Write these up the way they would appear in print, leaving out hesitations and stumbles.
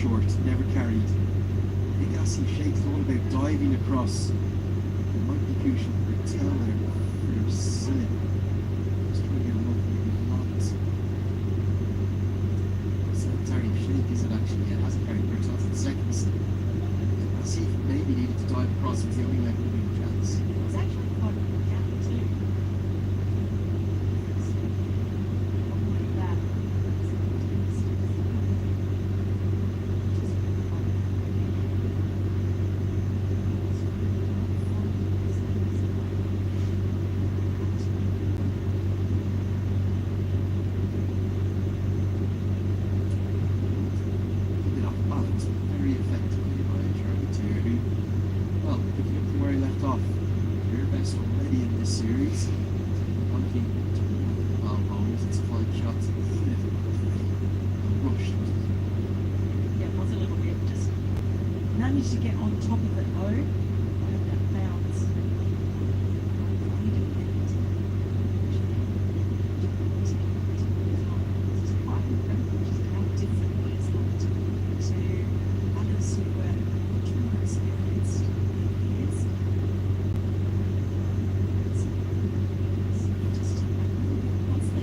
short, never carried. I think Assi Sheikh's all about diving across. It might be crucial for tail there for Silly. Just trying to get him up, maybe not. So Tarek Sheikh is it actually? Yeah, it hasn't carried for 12 seconds. Assi maybe needed to dive across, was the only way to be a chance. It's actually quite a good gap too. Managed to get on top of it though. That bounce. It's quite incredible just how differently it's looked to others who were much more experienced. It's just once they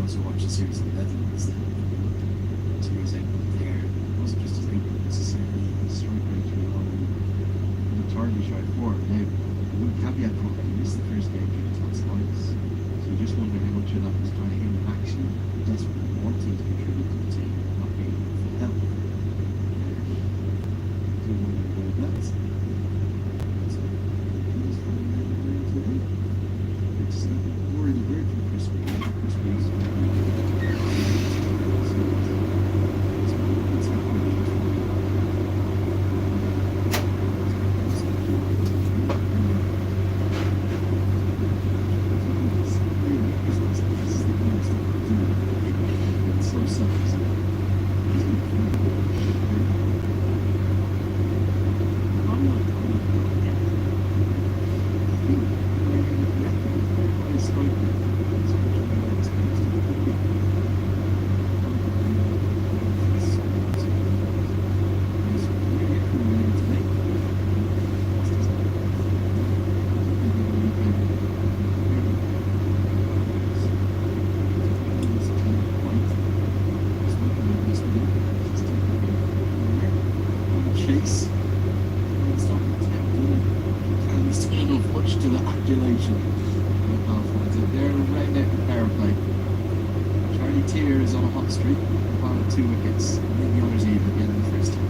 to watch the series of the Netherlands, series out there, it wasn't just as able necessarily strike right through on the target shot for him. Now, one caveat for him, he missed the first game due to top spikes, so you just wonder how much of that was kind of him actually desperately wanting to contribute to the team, not being full health. I do wonder about that. So, he's coming around today. It's already heard from Chris Bean. To the adulation Nepal fans out there, round out the power play. Charlie Tier is on a hot streak, Nepal with 2 wickets. I think the others even again in the first time.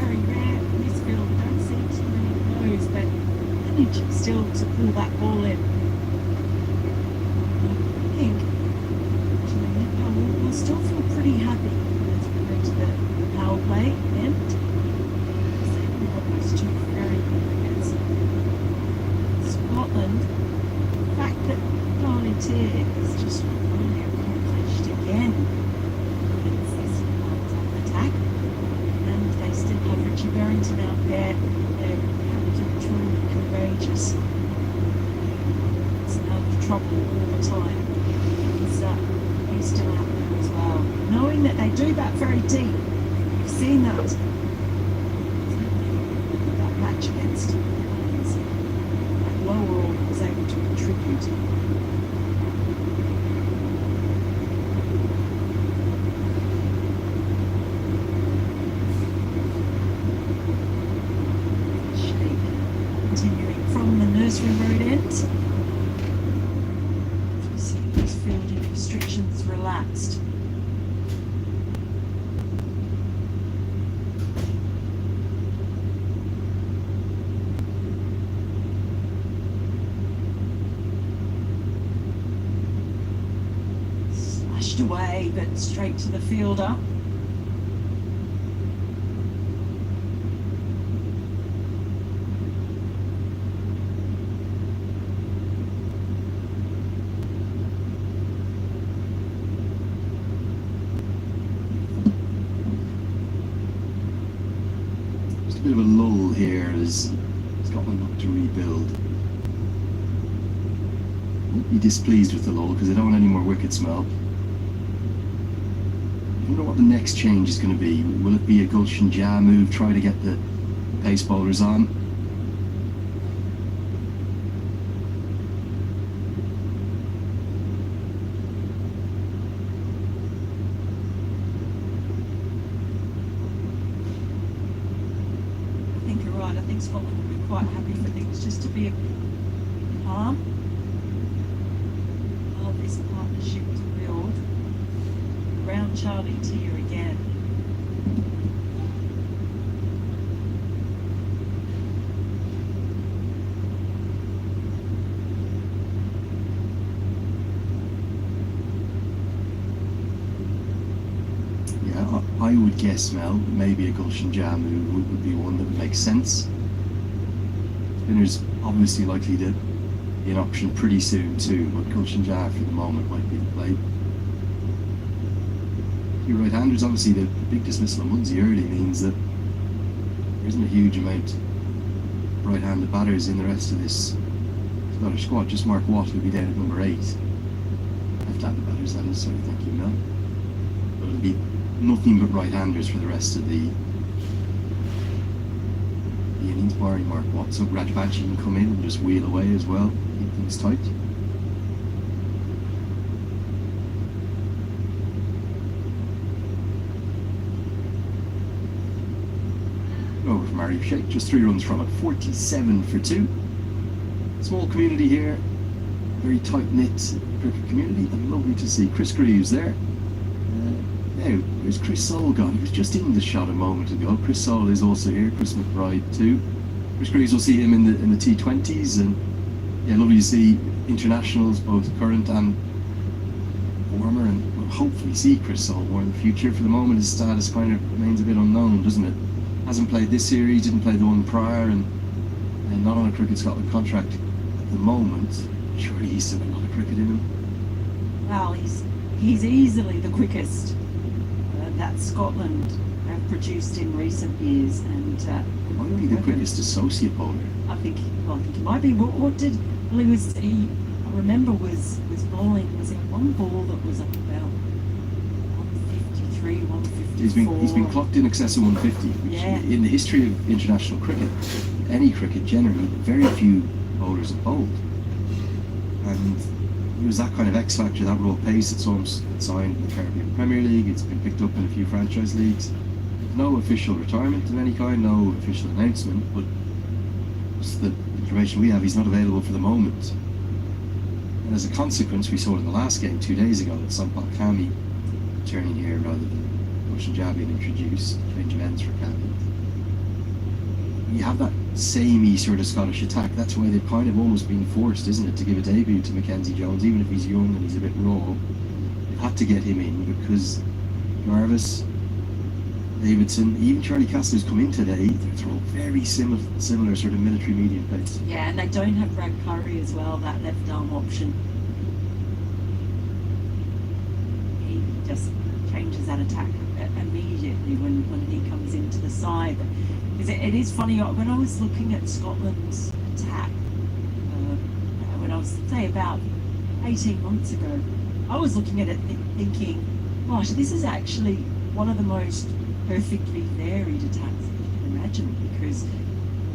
very rare in this field, don't see too many of those, but managed still to pull that ball in. I think Nepal will still feel pretty happy as we go to the power play end. Those 2 very good wickets. Scotland, the fact that Charlie Tier is just really accomplished again against this attack, and they still have Richie Berrington out there. They're captain, truly courageous. It's out of trouble all the time. He's still out there as well. Knowing that they do bat very deep, you've seen that. Match against that lower order was able to contribute. Sheikh continuing from the nursery road end. As we see these fielding restrictions relaxed. Away, but straight to the fielder. Just a bit of a lull here as Scotland look to rebuild. won't be displeased with the lull because I don't want any more wicket smell. I wonder what the next change is going to be. Will it be a Gulshan Jah move, try to get the pace bowlers on? I think you're right. I think Scotland will be quite happy for things just to be calm. Allow this partnership to build. Around Charlie Tier again. Yeah, I would guess, Mel, maybe a Gulshan Jah move would be one that would make sense. Spinner's obviously likely to be an option pretty soon too, but Gulshan Jah for the moment might be the play. Your right-handers, obviously the big dismissal on Munsey early means that there isn't a huge amount of right-handed batters in the rest of this Scottish squad. Just Mark Watt will be down at number 8. Left-handed batters, that is, sorry, thank you, Mel. But it'll be nothing but right-handers for the rest of the innings, barring Mark Watt. So Rajbachi can come in and just wheel away as well, keep things tight. Over from Arif Sheikh, just 3 runs from it, 47 for 2. Small community here, very tight-knit cricket community, and lovely to see Chris Greaves there. Now, there's Chris Soul gone. He was just in the shot a moment ago. Chris Soul is also here, Chris McBride too. Chris Greaves, will see him in the T20s, and yeah, lovely to see internationals, both current and former, and we'll hopefully see Chris Soul more in the future. For the moment, his status kind of remains a bit unknown, doesn't it? Hasn't played this series, didn't play the one prior, and not on a Cricket Scotland contract at the moment. Surely he's still got a lot of cricket in him. Well, he's easily the quickest that Scotland have produced in recent years, and He might be the quickest associate bowler. I think he might be. What did well, he was? He I remember was bowling. Was it one ball that was up about 153, 154? He's been clocked in excess of 150, which Yeah. in the history of international cricket, any cricket generally, very few bowlers have bowled. And he was that kind of X factor, that raw pace that saw him signed in the Caribbean Premier League. It's been picked up in a few franchise leagues. No official retirement of any kind, no official announcement, but just the information we have, he's not available for the moment. And as a consequence, we saw it in the last game 2 days ago that Sampal Kami returning here rather than Gulshan Jah being introduced, change of ends for Kami. You have that samey sort of Scottish attack. That's why they've kind of almost been forced, isn't it, to give a debut to Mackenzie Jones, even if he's young and he's a bit raw. They've had to get him in because Jarvis, Davidson, even Charlie Castle's come in today. They're all very similar sort of military medium pace. Yeah, and they don't have Brad Curry as well, that left arm option. He just changes that attack immediately when he comes into the side. Because it is funny, when I was looking at Scotland's attack, when I was, say, about 18 months ago, I was looking at it thinking, gosh, this is actually one of the most perfectly varied attacks you can imagine, because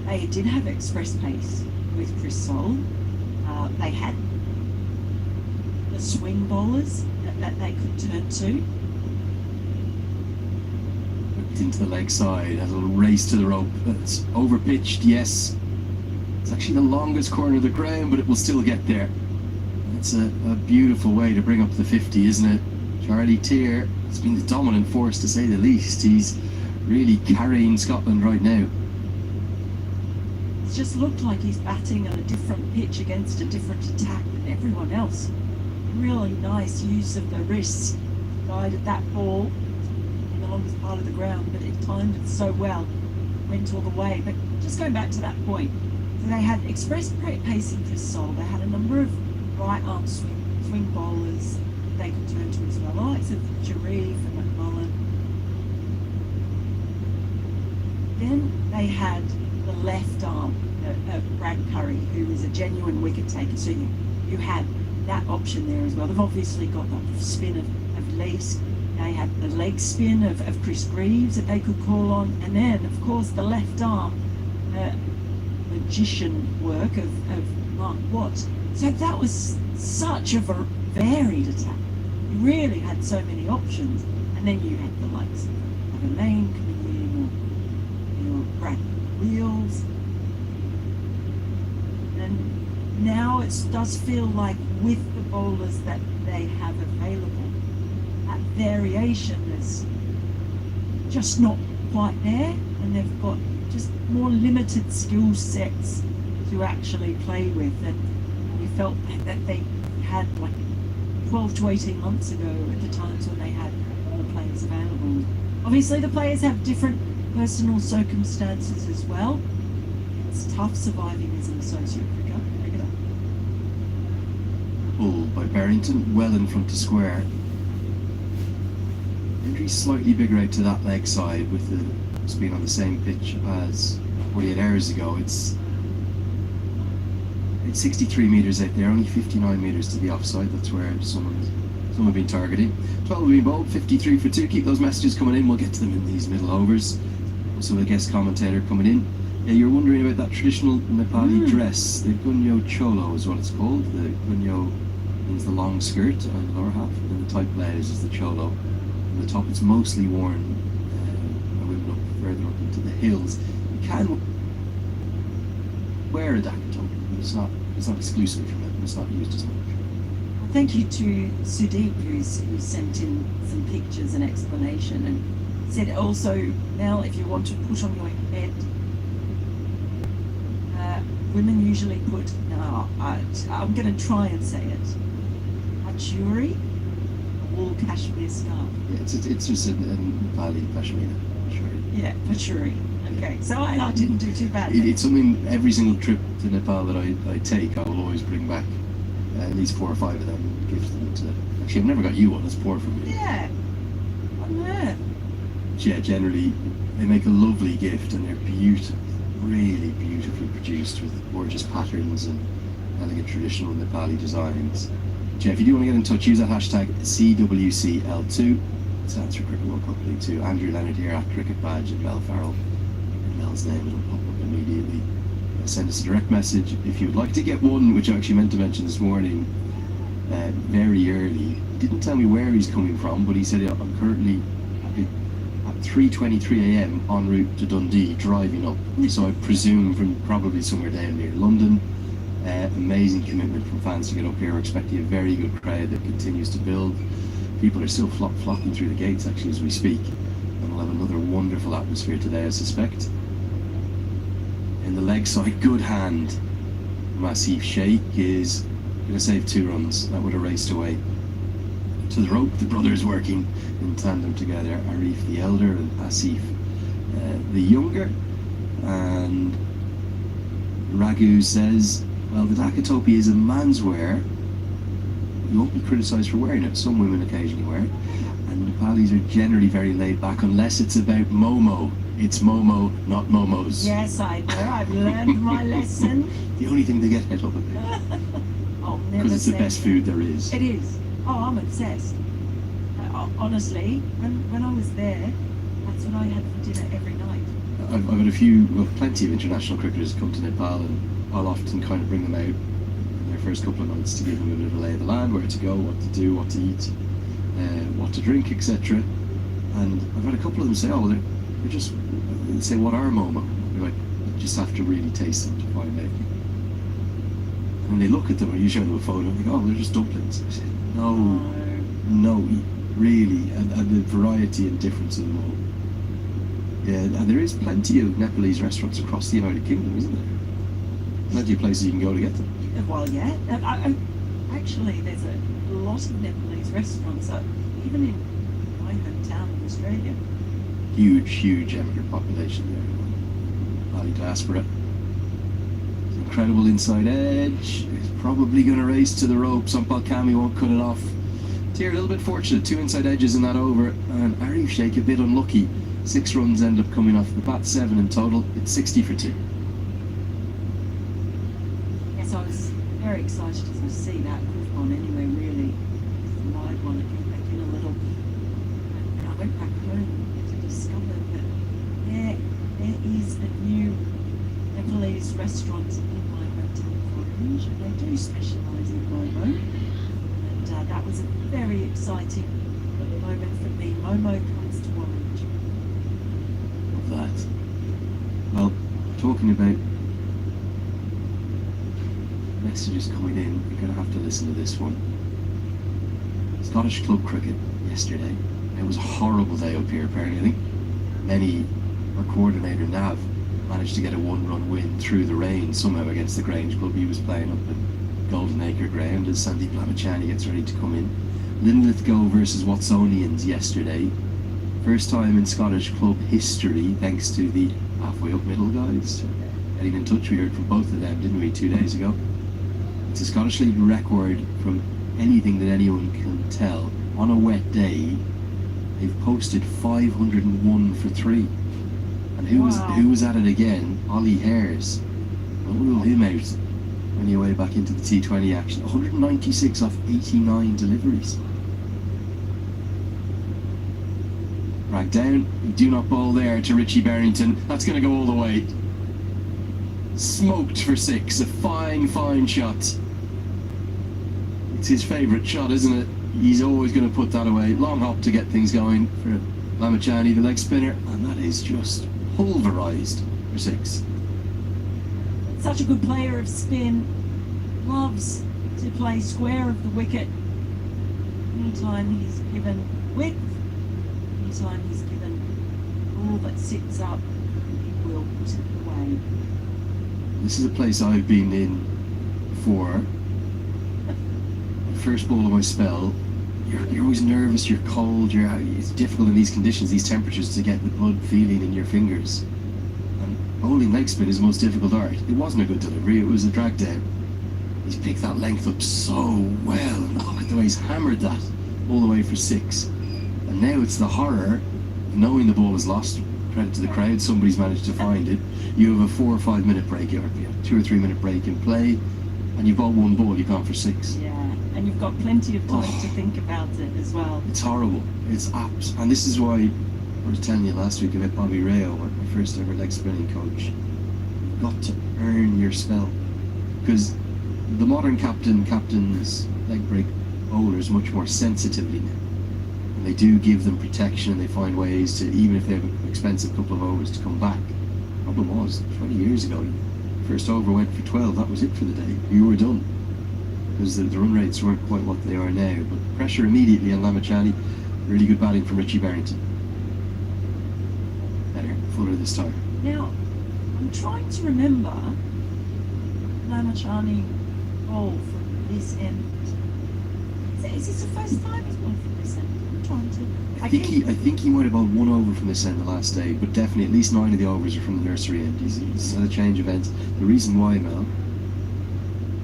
they did have express pace with Chris Soul. They had the swing bowlers that they could turn to. Into the leg side, has a little race to the rope. It's over pitched, yes. It's actually the longest corner of the ground, but it will still get there. It's a beautiful way to bring up the 50, isn't it? Charlie Tier has been the dominant force, to say the least. He's really carrying Scotland right now. It's just looked like he's batting on a different pitch against a different attack than everyone else. Really nice use of the wrists. Guided that ball in the longest part of the ground, but it timed it so well. Went all the way. But just going back to that point, so they had express pace in Chris Soul. They had a number of right arm swing bowlers they could turn to as well, the likes of Sharif and McMullen. Then they had the left arm of Brad Curry, who was a genuine wicket taker. So you had that option there as well. They've obviously got the spin of legs. They had the leg spin of Chris Greaves that they could call on, and then of course the left arm magician work of Mark Watts. So that was such a varied attack. You really had so many options, and then you had the likes of Elaine coming in, or Brad Wheels. And now it does feel like with the bowlers that they have available, that variation is just not quite there, and they've got just more limited skill sets to actually play with. And we felt that they had like 12 to 18 months ago at the times when they had more players available. Obviously the players have different personal circumstances as well. It's tough surviving as an associate cricketer. Pull by Barrington, well in front to square. Injury slightly bigger out to that leg side with the being on the same pitch as 48 hours ago. It's 63 metres out there, only 59 metres to the offside. That's where someone been targeting. 12 being bowled, 53 for 2. Keep those messages coming in. We'll get to them in these middle overs. Also a guest commentator coming in. Yeah, you're wondering about that traditional Nepali dress. The Gunyo Cholo is what it's called. The Gunyo means the long skirt on the lower half, and the tight blouse is the Cholo. On the top it's mostly worn by women up further up into the hills. You can wear a Dakatopi, but it's not exclusive from it, and it's not used as much. Thank you to Sudeep who sent in some pictures and explanation, and said also, Mel, if you want to put on your head, women usually put, I'm going to try and say it, Achuri, a wool cashmere scarf. Yeah, it's just a Nepali pashmina, sure. Yeah, Achuri. Okay, so I didn't do too bad. It's something every single trip to Nepal that I take, I will always bring back at least 4 or 5 of them and give them to. Actually, I've never got you one. It's poor for me. Yeah. On earth. Yeah, generally they make a lovely gift, and they're beautiful, really beautifully produced with gorgeous patterns and elegant traditional Nepali designs. Yeah, if you do want to get in touch, use that hashtag CWCL2. Stands for Cricket World Cup League 2. Andrew Leonard here at Cricket Badge and Mel Farrell. Mel's name will pop up immediately. Send us a direct message if you would like to get one, which I actually meant to mention this morning, very early. He didn't tell me where he's coming from, but he said I'm currently at 3:23 a.m. en route to Dundee, driving up. So I presume from probably somewhere down near London. Amazing commitment from fans to get up here. We're expecting a very good crowd that continues to build. People are still flocking through the gates actually as we speak, and we'll have another wonderful atmosphere today, I suspect. In the leg side, good hand. Massive Sheikh is going to save 2 runs. That would have raced away to the rope. The brothers working in tandem together. Arif the elder and Asif the younger. And Raghu says, well, the Dakatopi is a man's wear. You won't be criticised for wearing it. Some women occasionally wear it. And Nepalis are generally very laid back unless it's about Momo. It's Momo, not Momos. Yes, I know. I've learned my lesson. The only thing they get het up about. Because it's the best food there is. It is. Oh, I'm obsessed. Honestly, when I was there, that's what I had for dinner every night. I've had plenty of international cricketers come to Nepal, and I'll often kind of bring them out in their first couple of nights to give them a bit of a lay of the land, where to go, what to do, what to eat, what to drink, etc. And I've had a couple of them say, they're just, they say, what are Momo? You're like, you just have to really taste them to find out. And when they look at them, or you show them a photo, they go, they're just dumplings. I said, no, really, and the variety and difference of them all. Yeah, and there is plenty of Nepalese restaurants across the United Kingdom, isn't there? Plenty of places you can go to get them. Well, yeah. Actually, there's a lot of Nepalese restaurants, even in my hometown in Australia. Huge immigrant population there. Nepali diaspora. Incredible inside edge. It's probably going to race to the ropes. Sampal Kami won't cut it off. Here, a little bit fortunate. 2 inside edges in that over. And Arif Sheikh a bit unlucky. 6 runs end up coming off the bat, 7 in total. It's 60 for 2. Yes, I was very excited to see that. on anyway, really. It's the wide one. I came back in a little. And I went back home to discover that there is a new Nepalese restaurant in my hotel Orange, and they do specialise in Momo. And that was a very exciting moment for me. Momo comes to Orange. Love that. Well, talking about messages coming in, you're going to have to listen to this one. Scottish club cricket yesterday. It was a horrible day up here, apparently. I think many, our coordinator Nav, managed to get a one-run win through the rain somehow against the Grange club he was playing up in Golden Acre ground as Sandeep Lamachani gets ready to come in. Linlithgow versus Watsonians yesterday. First time in Scottish club history, thanks to the halfway up middle guys. Getting in touch, we heard from both of them, didn't we, 2 days ago? It's a Scottish League record from anything that anyone can tell. On a wet day, they've posted 501 for 3. And who was at it again? Ollie Hares. Don't rule him out on your way back into the T20 action. 196 off 89 deliveries. Right down, do not bowl there to Richie Berrington. That's going to go all the way. Smoked for 6, a fine shot. It's his favourite shot, isn't it? He's always going to put that away. Long hop to get things going for Lamachani, the leg spinner, and that is just pulverised for 6. Such a good player of spin. Loves to play square of the wicket. Anytime he's given width, anytime he's given all that sits up, he will put it away. This is a place I've been in before. First ball of my spell, you're always nervous, you're cold, it's difficult in these conditions, these temperatures, to get the blood feeling in your fingers. And bowling leg spin is the most difficult art. It wasn't a good delivery, it was a drag down. He's picked that length up so well, and look at the way he's hammered that all the way for 6. And now it's the horror of knowing the ball is lost. Credit to the crowd, somebody's managed to find it. You have a 4 or 5 minute break, or 2 or 3 minute break in play, and you've bowled one ball, you've gone for 6. Yeah, and you've got plenty of time to think about it as well. It's horrible. It's abs. And this is why I was telling you last week about Bobby Rayo, my first ever leg spinning coach. You've got to earn your spell. Because the modern captain's leg break bowlers much more sensitively now. And they do give them protection, and they find ways to, even if they have an expensive couple of overs, to come back. The problem was, 20 years ago, first over went for 12, that was it for the day. You were done. Because the run rates weren't quite what they are now. But pressure immediately on Lamachani. Really good batting from Richie Berrington. Better, fuller this time. Now, I'm trying to remember Lamachani bowled from this end. Is this the first time he's bowled from this end? I'm trying to... I think he might have bowled 1 over from this end the last day, but definitely at least 9 of the overs are from the nursery end. He's had a change of ends. The reason why, Mel,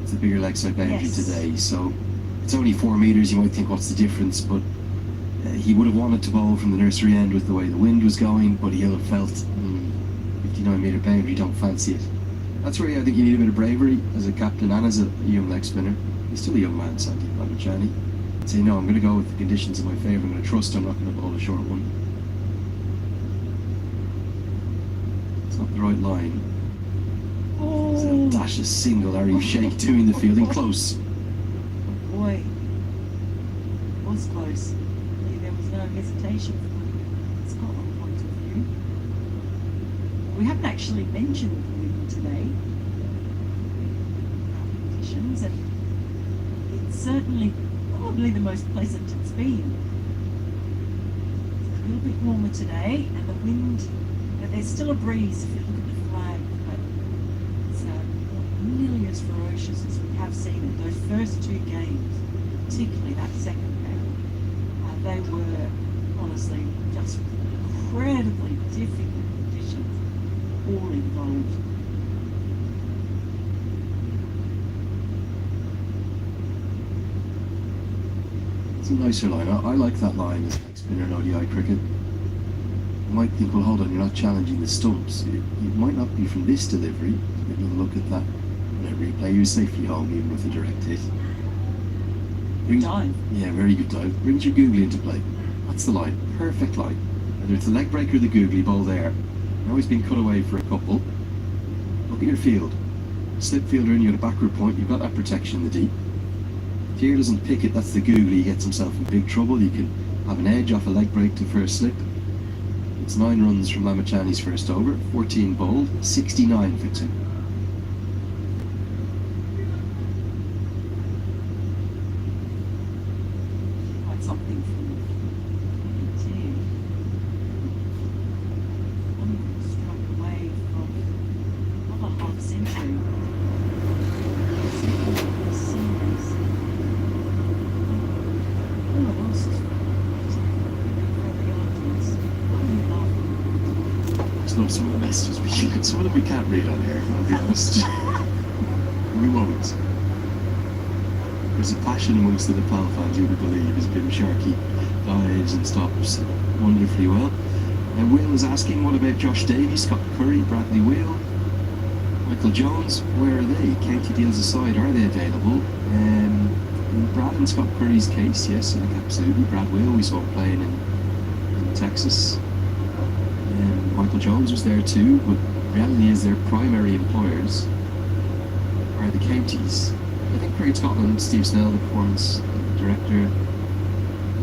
it's a bigger leg side boundary today, so it's only 4 metres. You might think, what's the difference? But he would have wanted to bowl from the nursery end with the way the wind was going, but he'll have felt 59 metre boundary, don't fancy it. That's where I think you need a bit of bravery as a captain and as a young leg spinner. He's still a young man, Sandeep Lamachani. Say, no, I'm going to go with the conditions in my favour. I'm going to trust I'm not going to bowl a short one. It's not the right line. Oh, Dash a single, Are you Sheikh doing the fielding close. oh boy. It was close. There was no hesitation from a Scotland point of view. We haven't actually mentioned the wind today. Conditions, and it's certainly probably the most pleasant it's been. It's a little bit warmer today, and the wind, there's still a breeze if you look at the flag, but it's not nearly as ferocious as we have seen in those first 2 games, particularly that second game. They were honestly just incredibly difficult conditions, all involved. It's a nicer line. I like that line as leg spinner in ODI cricket. You might think, well, hold on, you're not challenging the stumps. It might not be from this delivery. Get another look at that. When I replay, you're safely home, even with a direct hit. Brings, Dive. yeah, very good dive. Brings your googly into play. That's the line. Perfect line. Whether it's the leg breaker or the googly, ball there. Now he's been cut away for a couple. Look at your field. Slip fielder in, you got a backward point, you've got that protection in the deep. If here doesn't pick it, that's the googly, he gets himself in big trouble. You can have an edge off a leg break to first slip. It's 9 runs from Lamachani's first over, 14 bowled, 69 for 2. Quite something from two. One struck away from another half century. This series. Oh, what else is There's no some of the messages we can, some of them we can't read on air, I'll be honest. We won't. There's a passion amongst the Nepal fans, you would believe, as Bim Sharkey dives and stops wonderfully well. And Will is asking, what about Josh Davies, Scott Curry, Bradley Wheel, Michael Jones? Where are they? County deals aside, are they available? In Brad and Scott Curry's case, yes, like absolutely. Brad Wheel, we saw playing in Texas. Michael Jones was there too, but reality is their primary employers are the counties. I think Cricket Scotland, Steve Snell, the performance director,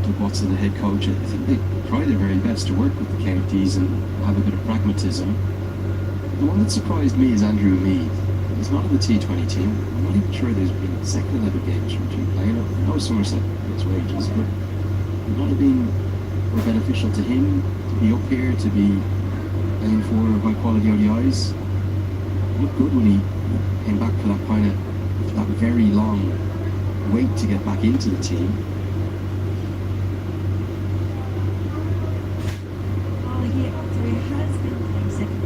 Doug Watson, the head coach, I think they try their very best to work with the counties and have a bit of pragmatism. The one that surprised me is Andrew Mead. He's not in the T20 team. I'm not even sure there's been second 11 games from two playing. I know Somerset gets wages, but it would not have been more beneficial to him to be up here, to be playing for high quality ODIs. It looked good when he came back for that very long wait to get back into the team. Oh yeah, so he has been playing second.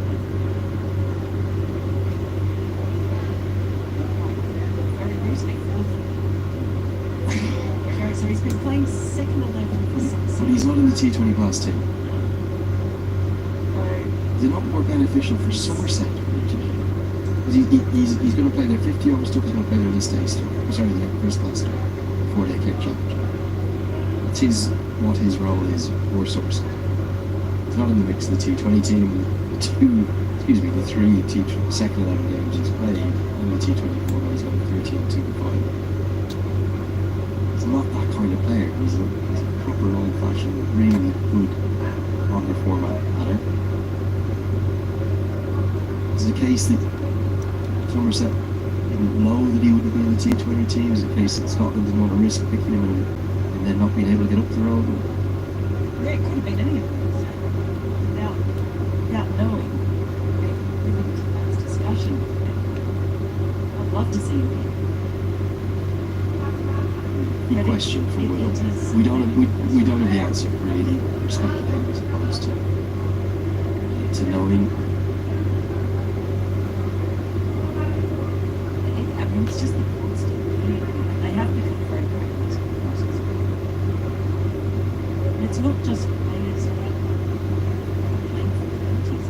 Very recently, fourth. So he's been playing second 11 for some. But he's not in the T20 Blast team. Is it not more beneficial for Somerset? He's going to play their 50 over stuff, he's going to play their list A stuff. Sorry, their first class stuff before they kick challenge. That's what his role is for Somerset. He's not in the mix of the T20 team. The three second 11 games he's played in the T20 format, he's got 13, 2 and 5. He's not that kind of player. He's a proper old-fashioned, really good on the format batter. Is it a case that Somerset didn't know that he wouldn't be in the T20 team? Is it a case that Scotland didn't want to risk picking him and then not being able to get up the road? Yeah, it could have been any of them. Without knowing, that's discussion. I'd love to see him. Good question from Will. We don't have the answer really. We're speculating as opposed to knowing. It's just the constant. They have become very pragmatic process. It's not just players who are playing for the counties.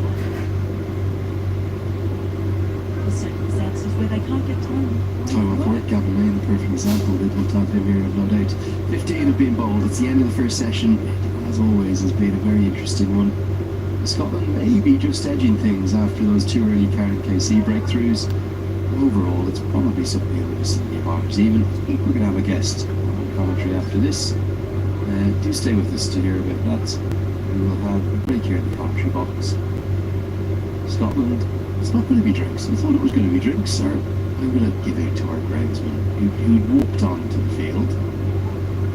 There's circumstances where they can't get time. Time off work, Gavin May, the perfect example. They'd love to have him here, I've no doubt. 15 have been bowled. It's the end of the first session. As always, has been a very interesting one. Scotland may be just edging things after those two early Karen KC breakthroughs. Overall, it's probably something in the vicinity of ours. Even we're going to have a guest on commentary after this. Do stay with us to hear about that. We will have a break here in the commentary box. Scotland, it's not going to be drinks. I thought it was going to be drinks, or I'm going to give it to our groundsman who walked onto the field.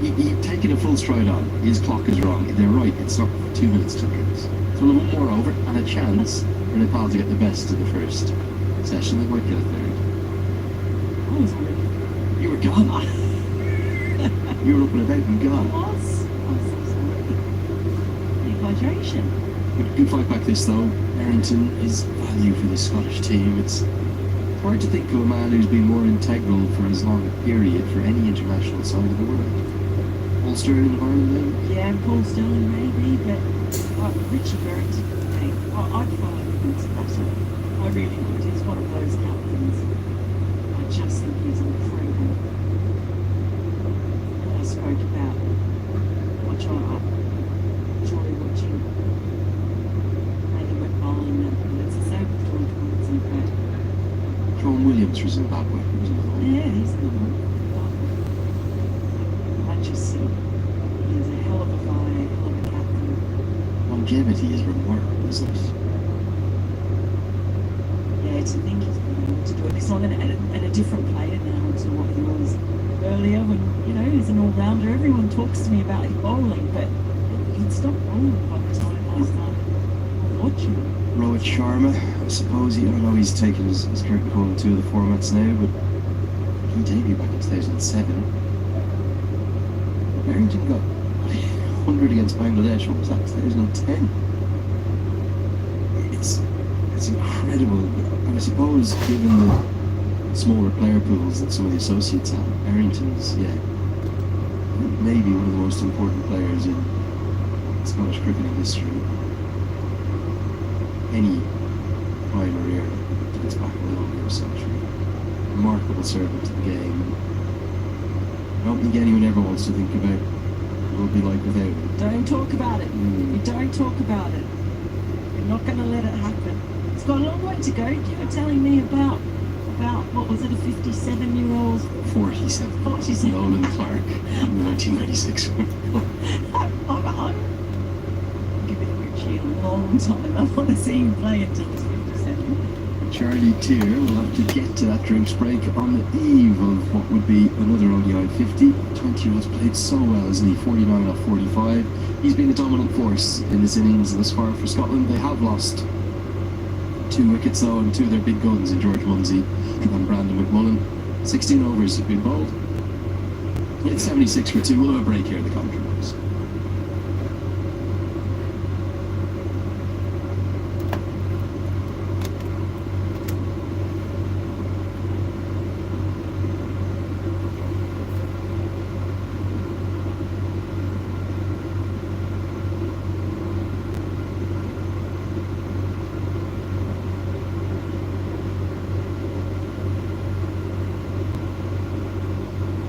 He'd taken a full stride on. His clock is wrong. They're right. It's not 2 minutes to drinks. So we'll have one more over and a chance for Nepal to get the best of the first session. They might get a third. I was already. You were gone. You were up and about and gone. I was so sorry. Dehydration. Good fight back this though. Errington is value for the Scottish team. It's hard to think of a man who's been more integral for as long a period for any international side of the world. Paul Sterling of Ireland maybe? Yeah, Paul Sterling maybe, but Richie Barrington, I'd follow him to that. I really would. He's one of those captains. I just think he's incredible. Williams for Zimbabwe. Was another one. Yeah, he's the one. I just see he's a hell of a guy, a hell of a captain. Longevity is remarkable, isn't it? Yeah, to think he's been able to do it. He's not and a different player now to what he was earlier when, you know, he's an all-rounder. Everyone talks to me about his bowling, but it's not wrong by the time I start watching him. Rohit Sharma, I suppose. I know he's taken his current call in two of the formats now, but he debuted back in 2007. Barrington got 100 against Bangladesh. What was that? 2010. It's incredible. And I suppose, given the smaller player pools that some of the associates have, Barrington's, maybe one of the most important players in Scottish cricketing history. Any prime or era dates back a longer century. Remarkable servant to the game. I don't think anyone ever wants to think about what it would be like without him. Don't talk about it. You don't talk about it. You're not going to let it happen. It's got a long way to go. You were telling me about what was it, a 57-year-old? 47. 47. Nolan Clark in the 1996 I'm giving Richie a long time. I want to see him play until he's 57. Charlie Tier will have to get to that drinks break on the eve of what would be another ODI 50. 20-year-old's played so well, isn't he? 49 off 45. He's been a dominant force in his innings thus far for Scotland. They have lost 2 wickets though, and 2 of their big guns in George Munsey and Brandon McMullen. 16 overs have been bowled. It's 76 for 2. We'll have a break here in the commentary box.